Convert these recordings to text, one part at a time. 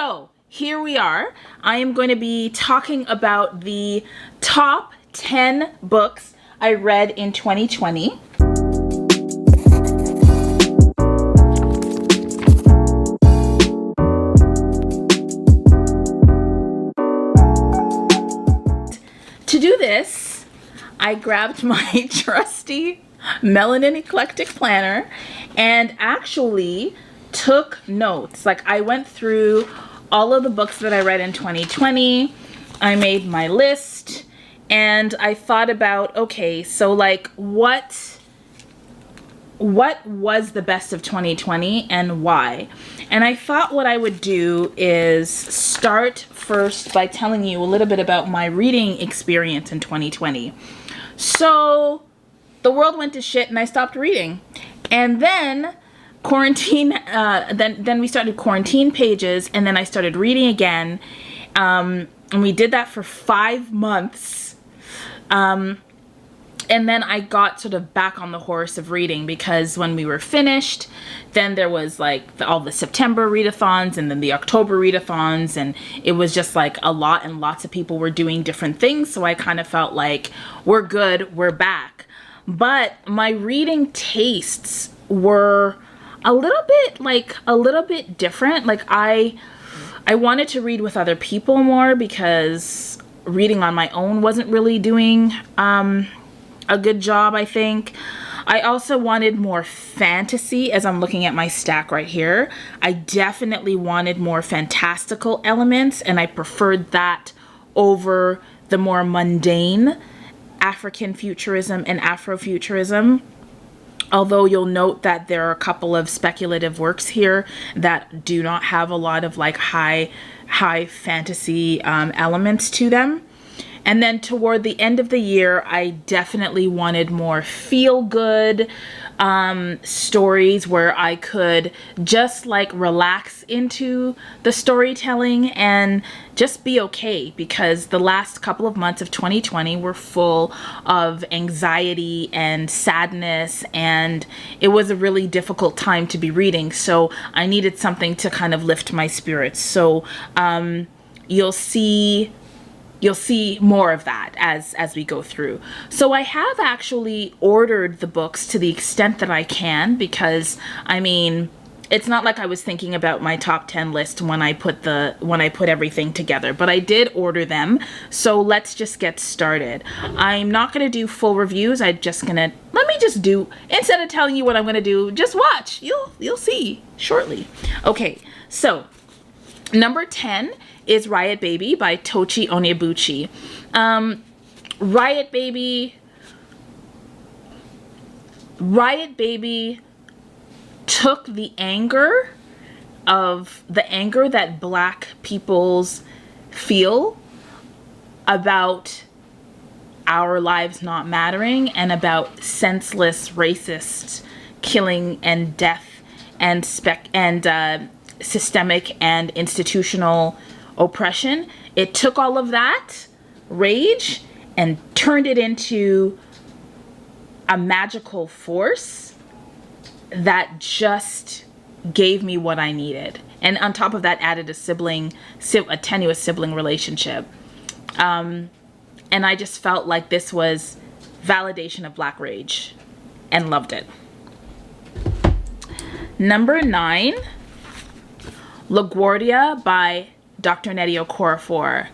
So here we are. I am going to be talking about the top 10 books I read in 2020. To do this, I grabbed my trusty Melanin Eclectic Planner and actually took notes. Like, I went through all of the books that I read in 2020. I made my list and I thought about, okay, so like what was the best of 2020 and why? And I thought what I would do is start first by telling you a little bit about my reading experience in 2020. So the world went to shit and I stopped reading. And then quarantine, then we started quarantine pages, and then I started reading again. And we did that for 5 months. And then I got sort of back on the horse of reading, because when we were finished, then there was like all the September readathons and then the October readathons, and it was just like a lot, and lots of people were doing different things. So I kind of felt like we're good, we're back. But my reading tastes were a little bit different. Like I wanted to read with other people more, because reading on my own wasn't really doing a good job, I think. I also wanted more fantasy. As I'm looking at my stack right here, I definitely wanted more fantastical elements, and I preferred that over the more mundane Africanfuturism and Afrofuturism. Although you'll note that there are a couple of speculative works here that do not have a lot of like high fantasy elements to them. And then toward the end of the year, I definitely wanted more feel-good stories where I could just like relax into the storytelling and just be okay, because the last couple of months of 2020 were full of anxiety and sadness, and it was a really difficult time to be reading. So I needed something to kind of lift my spirits. So you'll see more of that as we go through. So I have actually ordered the books to the extent that I can, because I mean, it's not like I was thinking about my top 10 list when I put everything together, but I did order them. So let's just get started. I'm not going to do full reviews. Instead of telling you what I'm going to do, just watch. You'll see shortly. Okay. So number 10 is Riot Baby by Tochi Onyebuchi. Riot Baby took the anger that Black peoples feel about our lives not mattering, and about senseless racist killing and death and systemic and institutional oppression. It took all of that rage and turned it into a magical force that just gave me what I needed. And on top of that, added a tenuous sibling relationship. And I just felt like this was validation of Black rage, and loved it. Number 9, Laguardia by Dr. Nnedi Okorafor.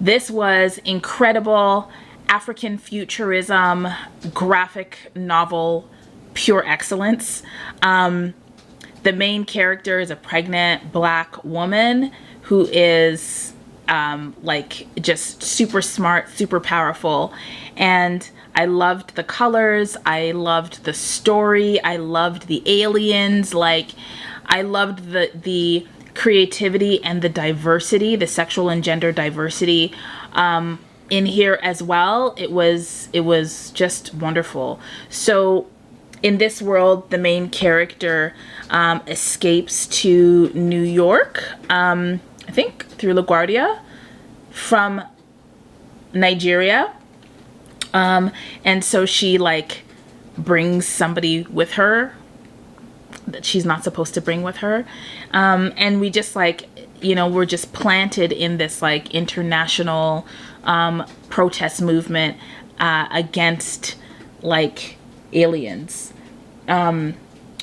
This was incredible Africanfuturism graphic novel, pure excellence. The main character is a pregnant Black woman who is like just super smart, super powerful. And I loved the colors. I loved the story. I loved the aliens. Like, I loved the creativity and the diversity, the sexual and gender diversity in here as well. It was just wonderful. So in this world, the main character escapes to New York, I think through LaGuardia, from Nigeria. And so she like brings somebody with her that she's not supposed to bring with her. And we just like, you know, were just planted in this like international protest movement against like aliens. And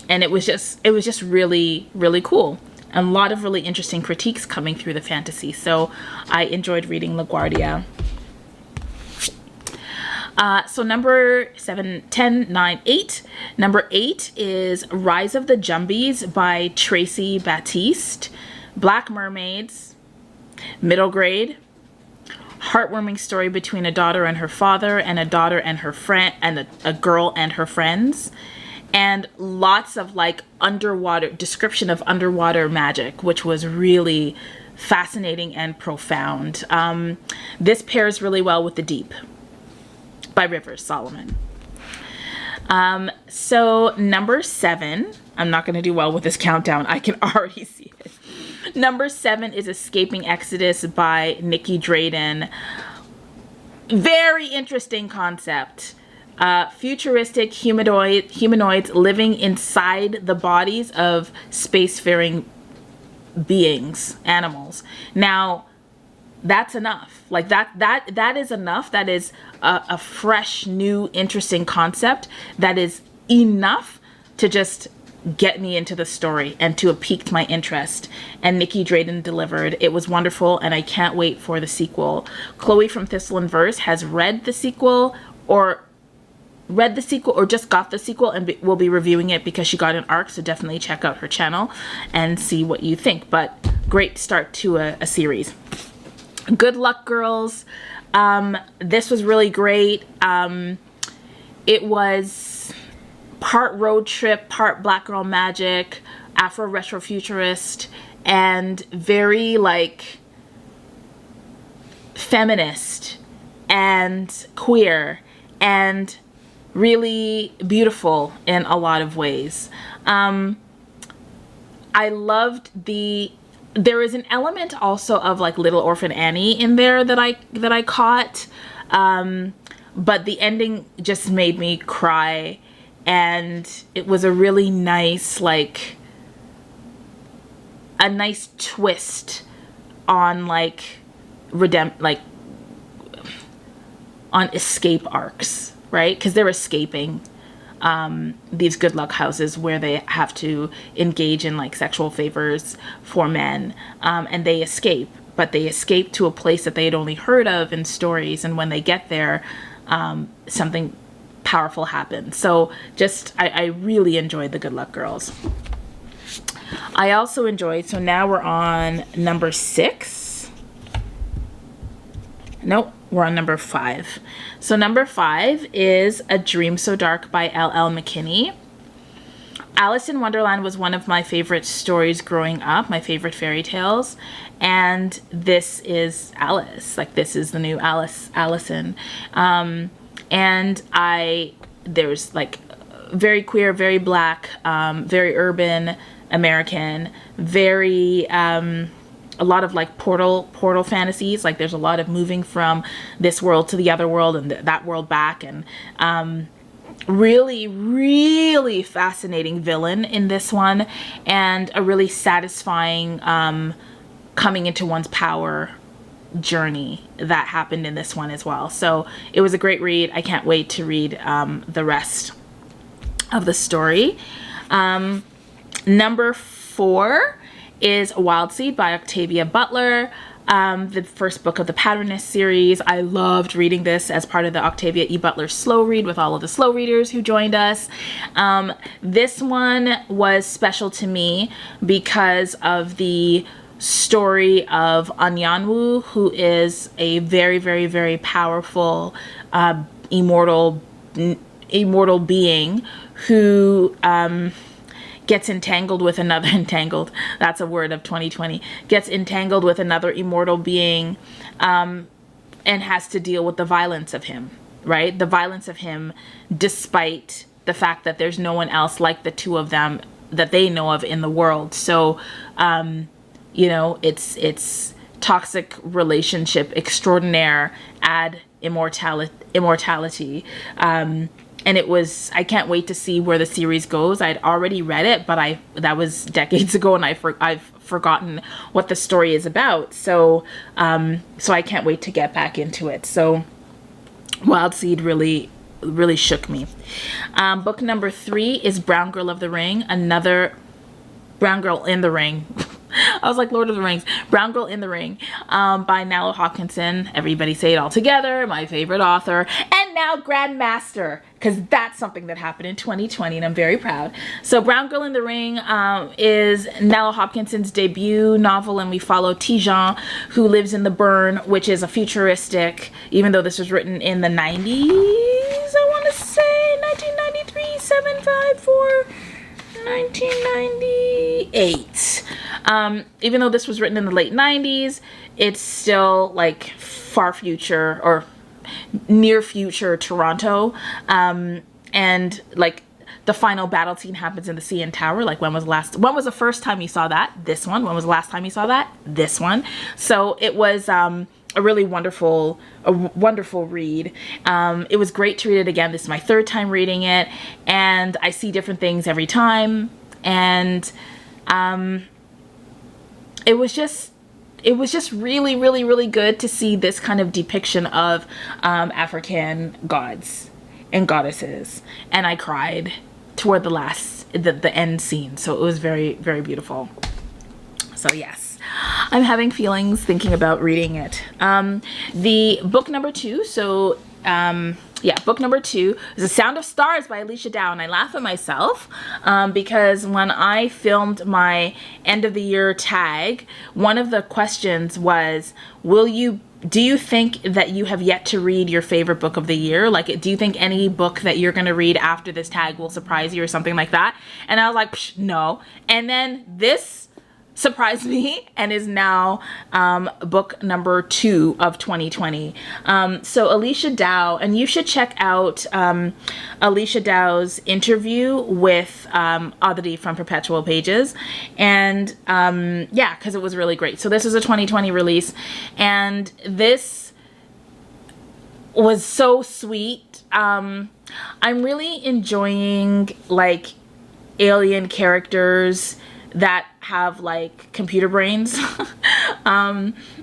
it was just really, really cool. A lot of really interesting critiques coming through the fantasy. So I enjoyed reading LaGuardia. So number 7, 10, 9, 8. Number 8 is Rise of the Jumbies by Tracy Batiste. Black Mermaids, middle grade, heartwarming story between a daughter and her father, and a daughter and her friend, and a girl and her friends. And lots of like underwater description of underwater magic, which was really fascinating and profound. This pairs really well with The Deep by Rivers Solomon. So number 7, I'm not going to do well with this countdown. I can already see it. Number 7 is Escaping Exodus by Nikki Drayden. Very interesting concept. Futuristic humanoids living inside the bodies of spacefaring beings, animals. Now, that's enough. Like that is enough. That is a fresh, new, interesting concept that is enough to just get me into the story and to have piqued my interest. And Nikki Drayden delivered. It was wonderful, and I can't wait for the sequel. Chloe from Thistle and Verse has read the sequel or just got the sequel, and will be reviewing it because she got an arc. So definitely check out her channel and see what you think. But great start to a series. Good luck, girls. This was really great. It was part road trip, part black girl magic, Afro retrofuturist, and very like feminist and queer and really beautiful in a lot of ways. I loved there is an element also of like Little Orphan Annie in there that I caught. But the ending just made me cry, and it was a really nice, like a nice twist on like on escape arcs, right? Because they're escaping these good luck houses where they have to engage in like sexual favors for men, and they escape, but they escape to a place that they had only heard of in stories, and when they get there, something powerful happens. So I really enjoyed the Good Luck Girls. I also enjoyed, so now we're on number 6. Nope, we're on number 5. So number 5 is A Dream So Dark by L.L. McKinney. Alice in Wonderland was one of my favorite stories growing up, my favorite fairy tales. And this is Alice, like this is the new Allison. And there's like very queer, very black, very urban American, very, a lot of like portal fantasies. Like there's a lot of moving from this world to the other world and that world back. And, really, really fascinating villain in this one, and a really satisfying, coming into one's power journey that happened in this one as well. So it was a great read. I can't wait to read the rest of the story. Number 4 is Wild Seed by Octavia Butler, the first book of the Patternist series. I loved reading this as part of the Octavia E. Butler slow read with all of the slow readers who joined us. This one was special to me because of the story of Anyanwu, who is a very, very, very powerful immortal being who gets entangled with another that's a word of 2020, gets entangled with another immortal being, and has to deal with the violence of him, right? The violence of him, despite the fact that there's no one else like the two of them that they know of in the world. So, you know, it's toxic relationship extraordinaire, add immortality. and it was, I can't wait to see where the series goes. I'd already read it, but that was decades ago, and I've forgotten what the story is about. So so I can't wait to get back into it. So Wild Seed really shook me. Book number 3 is Brown Girl of the Ring, another Brown Girl in the Ring. I was like Lord of the Rings. Brown Girl in the Ring, by Nalo Hopkinson. Everybody say it all together. My favorite author. And now Grandmaster, because that's something that happened in 2020, and I'm very proud. So Brown Girl in the Ring is Nalo Hopkinson's debut novel, and we follow Tijan, who lives in the Burn, which is a futuristic, even though this was written in the 90s, I want to say, 1993, 754... 1998. Even though this was written in the late 90s, it's still like far future or near future Toronto. And like the final battle scene happens in the CN Tower. Like when was the first time you saw that? This one. When was the last time you saw that? This one. So it was a really wonderful read. It was great to read it again. This is my 3rd time reading it, and I see different things every time. And it was just really good to see this kind of depiction of African gods and goddesses. And I cried toward the end scene. So it was very, very beautiful. So yes, I'm having feelings thinking about reading it. The book number 2, so book number 2 is The Sound of Stars by Alicia Dow, and I laugh at myself because when I filmed my end of the year tag, one of the questions was, do you think that you have yet to read your favorite book of the year? Like, do you think any book that you're going to read after this tag will surprise you or something like that? And I was like, no. And then this surprised me and is now book number 2 of 2020. So Alicia Dow, and you should check out Alicia Dow's interview with Audrey from Perpetual Pages, and yeah, because it was really great. So this is a 2020 release, and this was so sweet. I'm really enjoying like alien characters that have like computer brains.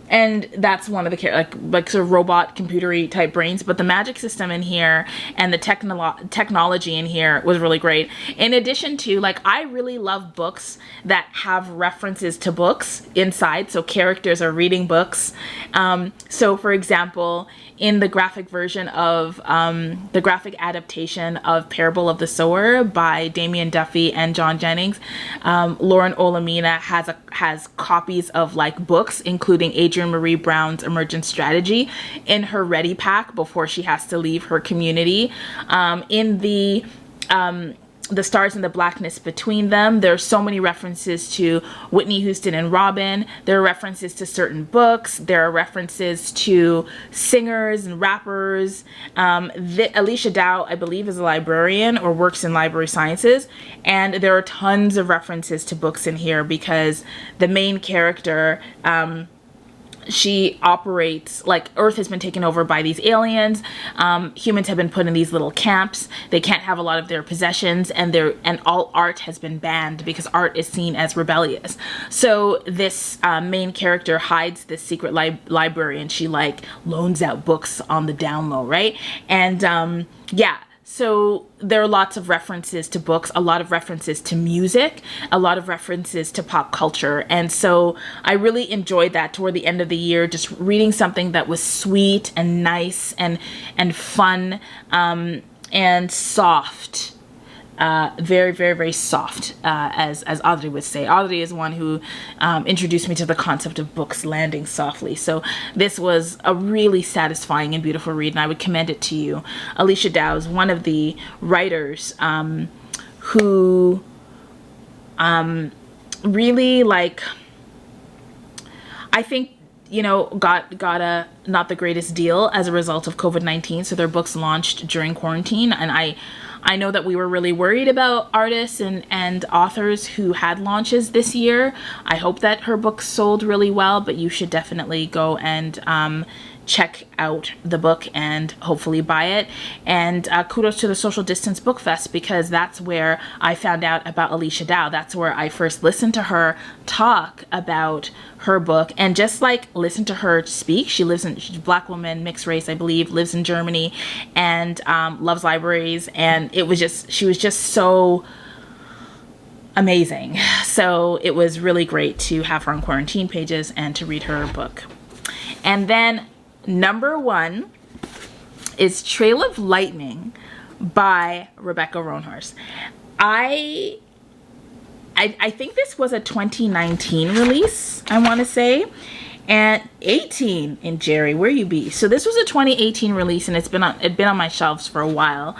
And that's one of the like sort of robot computery type brains, but the magic system in here and the technology in here was really great. In addition to, like, I really love books that have references to books inside, so characters are reading books. So for example, in the graphic version of the graphic adaptation of Parable of the Sower by Damian Duffy and John Jennings, Lauren Olamina has copies of like books, including Adrienne Marie Brown's Emergent Strategy, in her ready pack before she has to leave her community. In the Stars and the Blackness Between Them, there are so many references to Whitney Houston and Robin. There are references to certain books. There are references to singers and rappers. Alicia Dow, I believe, is a librarian or works in library sciences. And there are tons of references to books in here because the main character, she operates, like, Earth has been taken over by these aliens. Humans have been put in these little camps. They can't have a lot of their possessions, and all art has been banned because art is seen as rebellious. So this main character hides this secret library, and she like loans out books on the down low, right? And yeah. So there are lots of references to books, a lot of references to music, a lot of references to pop culture. And so I really enjoyed that toward the end of the year, just reading something that was sweet and nice and fun and soft. Very, very, very soft, as Audrey would say. Audrey is one who introduced me to the concept of books landing softly. So this was a really satisfying and beautiful read, and I would commend it to you. Alicia Dow is one of the writers who really, like, I think, you know, got a not the greatest deal as a result of COVID-19. So their books launched during quarantine. And I know that we were really worried about artists and authors who had launches this year. I hope that her book sold really well, but you should definitely go and check out the book and hopefully buy it. And kudos to the Social Distance Book Fest, because that's where I found out about Alicia Dow. That's where I first listened to her talk about her book and just like listen to her speak. She's a Black woman, mixed race, I believe, lives in Germany, and loves libraries. And she was just so amazing. So it was really great to have her on Quarantine Pages and to read her book. And then number 1 is Trail of Lightning by Rebecca Roanhorse. I think this was a 2019 release, I want to say, and 18 in Jerry, where you be? So this was a 2018 release, and it'd been on my shelves for a while,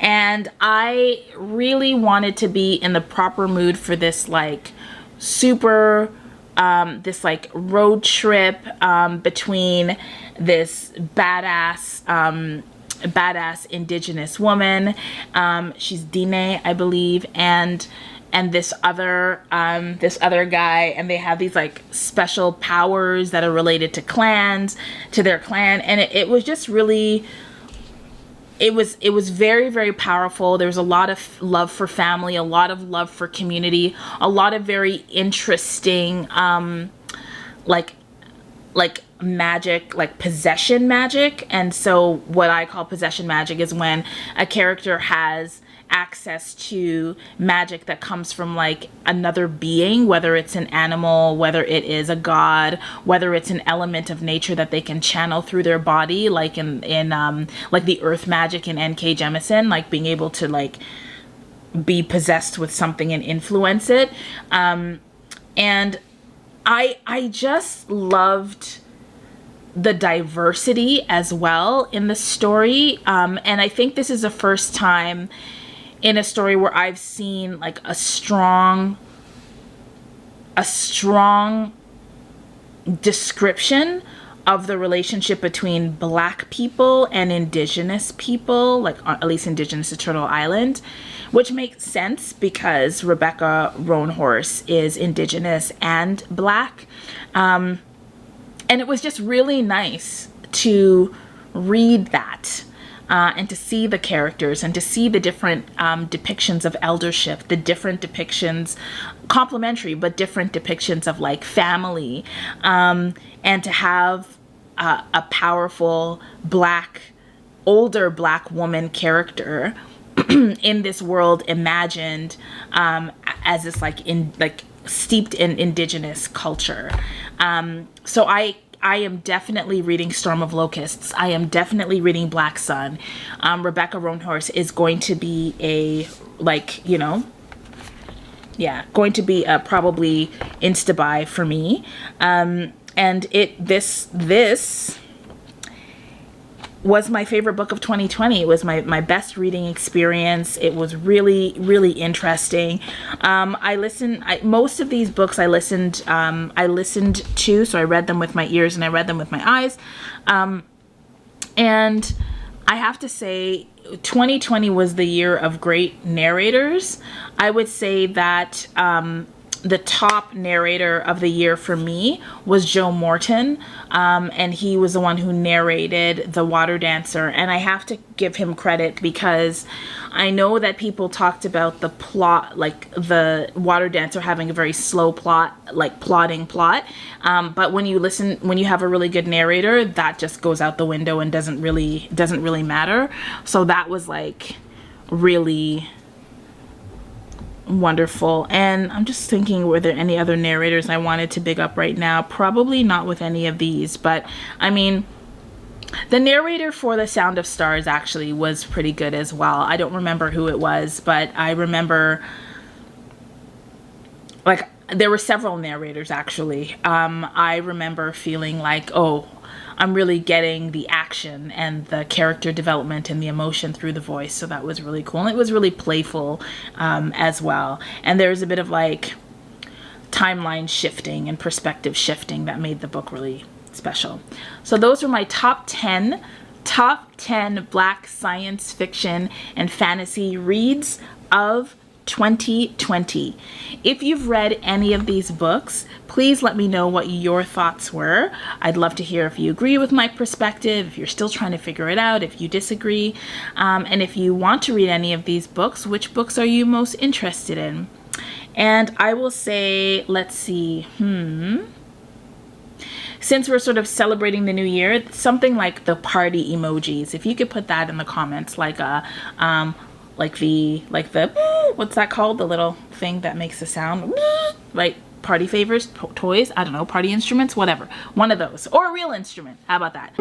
and I really wanted to be in the proper mood for this like super this like road trip between this badass indigenous woman, she's Dine, I believe, and this other guy, and they have these like special powers that are related to clans, to their clan, and it was just really, it was very, very powerful. There was a lot of love for family, a lot of love for community, a lot of very interesting like magic, like possession magic. And so what I call possession magic is when a character has access to magic that comes from like another being, whether it's an animal, whether it is a god, whether it's an element of nature that they can channel through their body, like in like the earth magic in N.K. Jemisin, like being able to like be possessed with something and influence it. And I just loved the diversity as well in the story. And I think this is the first time in a story where I've seen like a strong description of the relationship between Black people and Indigenous people, like at least Indigenous to Turtle Island, which makes sense because Rebecca Roanhorse is Indigenous and Black. And it was just really nice to read that. And to see the characters and to see the different depictions of eldership, the different depictions, complementary but different depictions of like family, and to have a powerful older Black woman character in this world imagined as this steeped in Indigenous culture. So I am definitely reading Storm of Locusts. I am definitely reading Black Sun. Rebecca Roanhorse is going to be going to be a probably insta-buy for me. And this was my favorite book of 2020. It was my best reading experience. It was really, really interesting. Most of these books I listened to, so I read them with my ears and I read them with my eyes. And I have to say, 2020 was the year of great narrators. I would say that the top narrator of the year for me was Joe Morton, and he was the one who narrated The Water Dancer, and I have to give him credit because I know that people talked about the plot, like the Water Dancer having a very slow plot, like plotting plot, but when you have a really good narrator, that just goes out the window and doesn't really matter. So that was like really wonderful. And I'm just thinking, were there any other narrators I wanted to big up right now? Probably not with any of these, but I mean, the narrator for The Sound of Stars actually was pretty good as well. I don't remember who it was, but I remember like there were several narrators actually. I remember feeling like, oh, I'm really getting the action and the character development and the emotion through the voice. So that was really cool. And it was really playful as well. And there's a bit of like timeline shifting and perspective shifting that made the book really special. So those are my top 10 Black science fiction and fantasy reads of 2020. If you've read any of these books, please let me know what your thoughts were. I'd love to hear if you agree with my perspective, if you're still trying to figure it out, if you disagree, and if you want to read any of these books, which books are you most interested in? And I will say, let's see, since we're sort of celebrating the new year, something like the party emojis, if you could put that in the comments, like what's that called? The little thing that makes the sound, like party favors, toys, I don't know, party instruments, whatever. One of those, or a real instrument. How about that?